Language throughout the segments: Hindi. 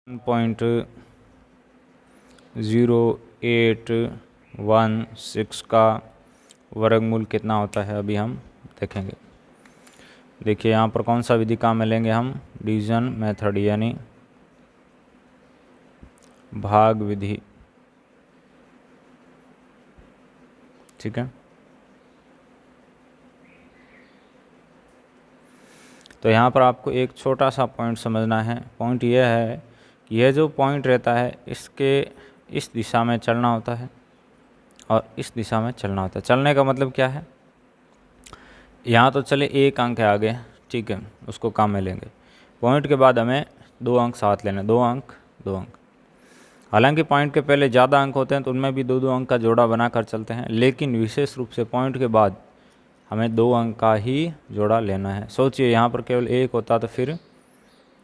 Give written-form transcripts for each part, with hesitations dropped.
1.0816 का वर्गमूल कितना होता है अभी हम देखेंगे। देखिए यहाँ पर कौन सा विधि काम में लेंगे हम, डिवीजन मेथड यानी भाग विधि। ठीक है, तो यहाँ पर आपको एक छोटा सा पॉइंट समझना है। पॉइंट यह है कि यह जो पॉइंट रहता है इसके इस दिशा में चलना होता है और इस दिशा में चलना होता है। चलने का मतलब क्या है, यहाँ तो चले एक अंक है आगे, ठीक है, उसको काम में लेंगे। पॉइंट के बाद हमें 2 अंक साथ लेने, 2 अंक 2 अंक। हालांकि पॉइंट के पहले ज़्यादा अंक होते हैं तो उनमें भी 2-2 अंक का जोड़ा बनाकर चलते हैं, लेकिन विशेष रूप से पॉइंट के बाद हमें 2 अंक का ही जोड़ा लेना है। सोचिए यहाँ पर केवल 1 होता तो फिर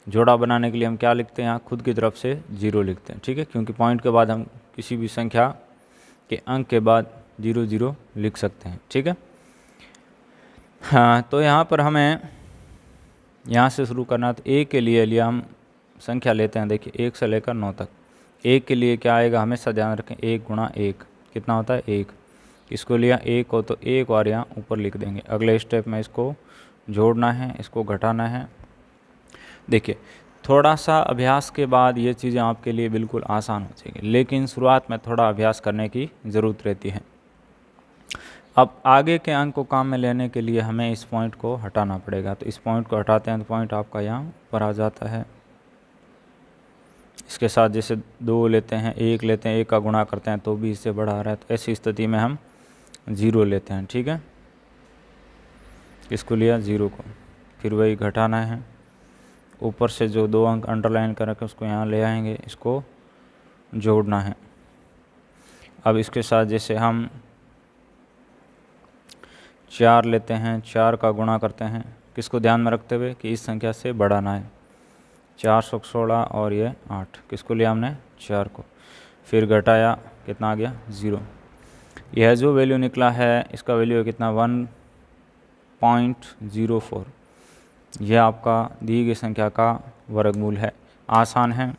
जोड़ा बनाने के लिए हम क्या लिखते हैं, यहाँ खुद की तरफ से 0 लिखते हैं। ठीक है, क्योंकि पॉइंट के बाद हम किसी भी संख्या के अंक के बाद 0 0 लिख सकते हैं। ठीक है, हाँ, तो यहाँ पर हमें यहाँ से शुरू करना। तो a के लिए लिया हम संख्या लेते हैं, देखिए 1 से लेकर 9 तक। a के लिए क्या आएगा, हमेशा ध्यान रखें 1 गुणा 1 कितना होता है 1। इसको लिया 1 को तो 1 बार यहाँ ऊपर लिख देंगे। अगले स्टेप में इसको जोड़ना है, इसको घटाना है। देखिए थोड़ा सा अभ्यास के बाद ये चीज़ें आपके लिए बिल्कुल आसान हो जाएंगी, लेकिन शुरुआत में थोड़ा अभ्यास करने की ज़रूरत रहती है। अब आगे के अंक को काम में लेने के लिए हमें इस पॉइंट को हटाना पड़ेगा। तो इस पॉइंट को हटाते हैं तो पॉइंट आपका यहाँ ऊपर आ जाता है। इसके साथ जैसे 2 लेते हैं, 1 लेते हैं, 1 का गुणा करते हैं तो भी इससे बड़ा आ रहा है, तो ऐसी स्थिति में हम 0 लेते हैं। ठीक है, इसको लिया 0 को, फिर वही घटाना है। ऊपर से जो 2 अंक अंडरलाइन कर रखे उसको यहाँ ले आएंगे, इसको जोड़ना है। अब इसके साथ जैसे हम 4 लेते हैं, 4 का गुणा करते हैं, किसको ध्यान में रखते हुए कि इस संख्या से बड़ा ना है। 416 और ये 8, किसको लिया हमने 4 को, फिर घटाया, कितना आ गया 0। यह जो वैल्यू निकला है इसका वैल्यू है कितना 1.04। यह आपका दी गई संख्या का वर्गमूल है। आसान है।